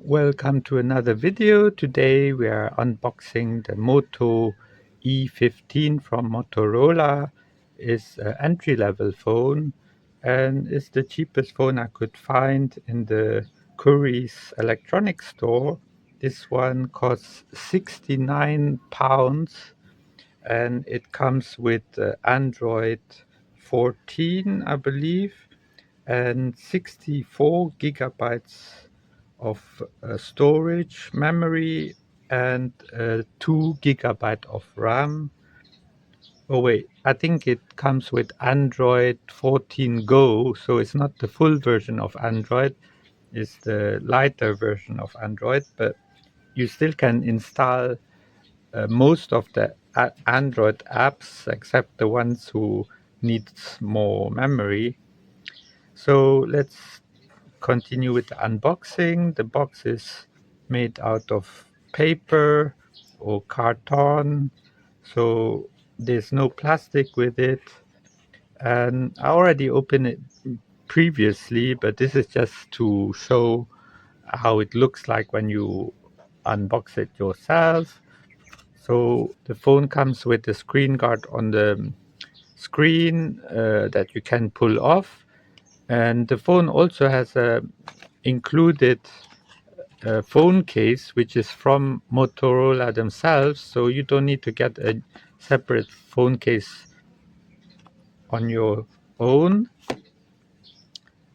Welcome to another video. Today we are unboxing the Moto E15 from Motorola. It's an entry-level phone and it's the cheapest phone I could find in the Curry's electronics store. This one costs £69 and it comes with Android 14, I believe, and 64 gigabytes of storage memory and 2 gigabyte of RAM. Oh wait, I think it comes with Android 14 Go, so it's not the full version of Android, it's the lighter version of Android, but you still can install most of the Android apps except the ones who needs more memory. So let's continue with the unboxing. The box is made out of paper or carton, so there's no plastic with it. And I already opened it previously, but this is just to show how it looks like when you unbox it yourself. So the phone comes with a screen guard on the screen that you can pull off, and the phone also has a included phone case which is from Motorola themselves, so you don't need to get a separate phone case on your own.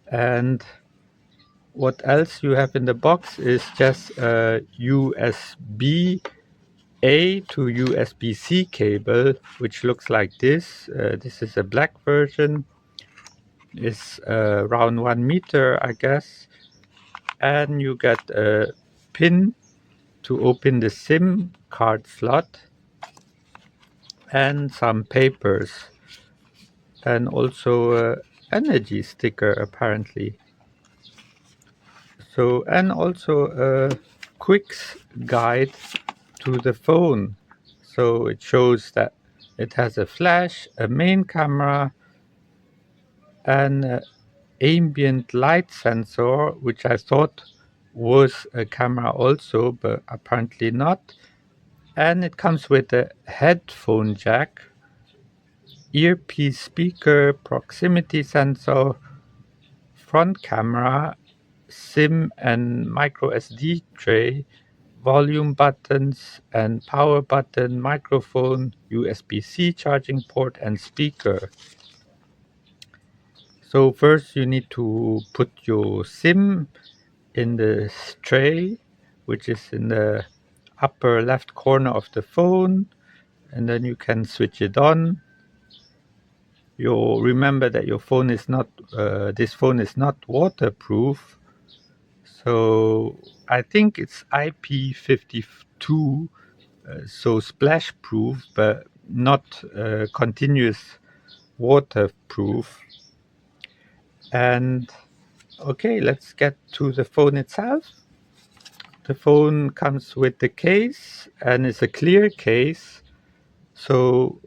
And what else you have in the box is just a USB A to USB-C cable, which looks like this. This is a black version. It's around 1 meter, I guess. And you get a pin to open the SIM card slot and some papers and also a energy sticker apparently. So, and also a quick guide to the phone. So it shows that it has a flash, a main camera, and an ambient light sensor, which I thought was a camera also, but apparently not. And it comes with a headphone jack, earpiece speaker, proximity sensor, front camera, SIM and micro SD tray, volume buttons and power button, microphone, USB-C charging port and speaker. So first you need to put your SIM in the tray, which is in the upper left corner of the phone, and then you can switch it on. You remember that your phone is not this phone is not waterproof, so I think it's IP52, so splash proof, but not continuous waterproof. And okay, let's get to the phone itself. The phone comes with the case and it's a clear case, so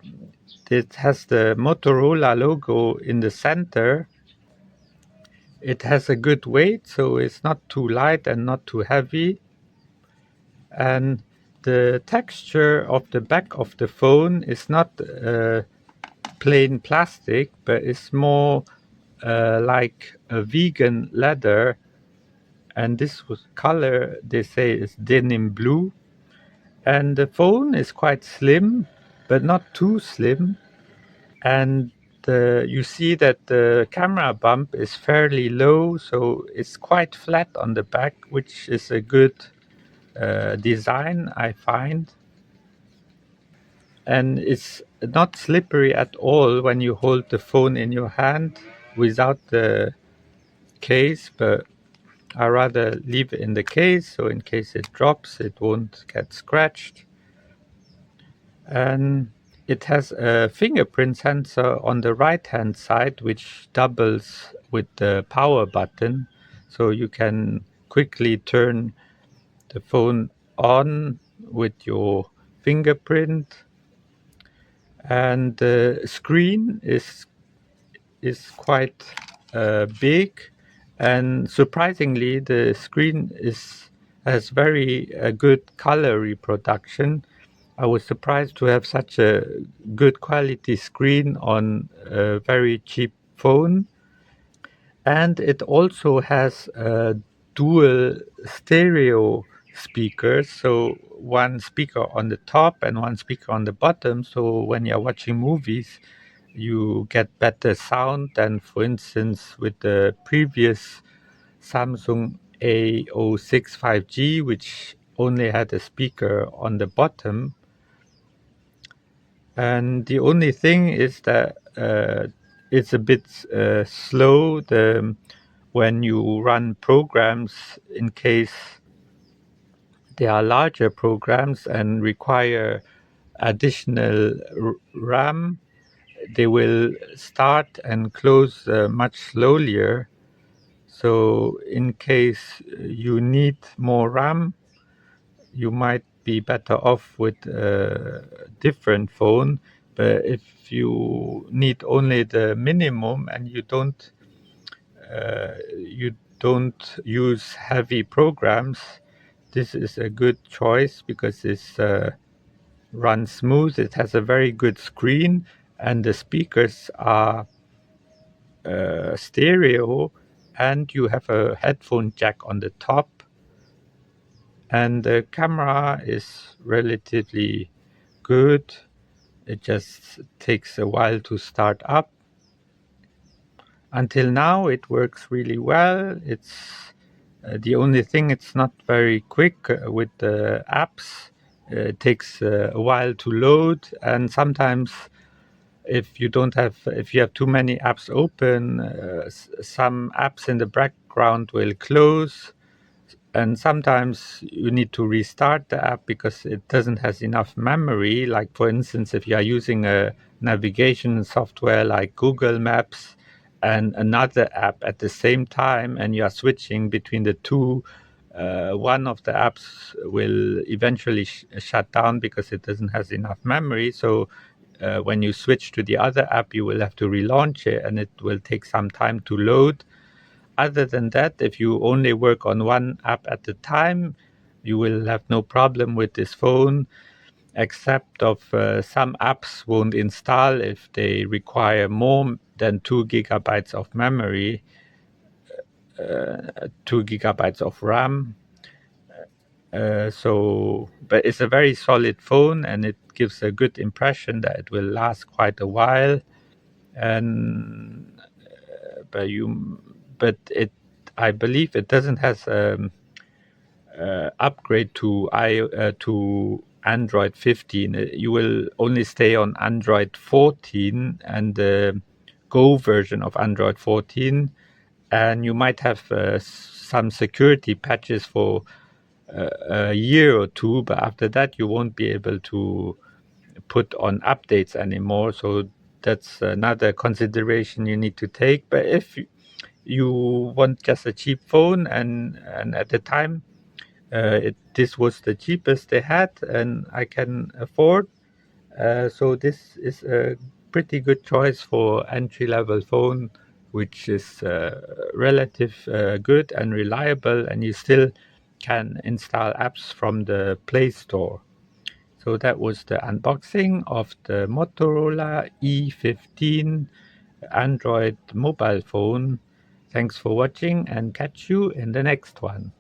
it has the Motorola logo in the center. It has a good weight, so it's not too light and not too heavy. And the texture of the back of the phone is not plain plastic, but it's more like a vegan leather. And this was color, they say, is denim blue. And the phone is quite slim, but not too slim. And you see that the camera bump is fairly low, so it's quite flat on the back, which is a good design, I find. And it's not slippery at all when you hold the phone in your hand without the case, but I rather leave it in the case, so in case it drops it won't get scratched. And it has a fingerprint sensor on the right hand side which doubles with the power button, so you can quickly turn the phone on with your fingerprint. And the screen is quite big, and surprisingly the screen has very good color reproduction. I was surprised to have such a good quality screen on a very cheap phone. And it also has dual stereo speakers, so one speaker on the top and one speaker on the bottom. So when you're watching movies, you get better sound than, for instance, with the previous Samsung A06 5G, which only had a speaker on the bottom. And the only thing is that it's a bit slow when you run programs, in case they are larger programs and require additional RAM. They will start and close much slowlier. So in case you need more RAM, you might be better off with a different phone. But if you need only the minimum and you don't use heavy programs, this is a good choice because it's runs smooth. It has a very good screen, and the speakers are stereo, and you have a headphone jack on the top. And the camera is relatively good. It just takes a while to start up. Until now, it works really well. It's the only thing, it's not very quick with the apps. It takes a while to load, and sometimes if you have too many apps open, some apps in the background will close, and sometimes you need to restart the app because it doesn't have enough memory. Like, for instance, if you are using a navigation software like Google Maps and another app at the same time, and you are switching between the two, one of the apps will eventually shut down because it doesn't have enough memory. So when you switch to the other app, you will have to relaunch it, and it will take some time to load. Other than that, if you only work on one app at a time, you will have no problem with this phone, except of some apps won't install if they require more than 2 GB of memory, 2 GB of RAM. But it's a very solid phone, and it gives a good impression that it will last quite a while. And but it, I believe it doesn't have upgrade to Android 15. You will only stay on Android 14 and the Go version of Android 14, and you might have some security patches for a year or two, but after that you won't be able to put on updates anymore. So that's another consideration you need to take. But if you want just a cheap phone, and at the time this was the cheapest they had and I can afford, so this is a pretty good choice for entry-level phone, which is relative good and reliable, and you still can install apps from the Play Store. So that was the unboxing of the Motorola E15 Android mobile phone. Thanks for watching, and catch you in the next one.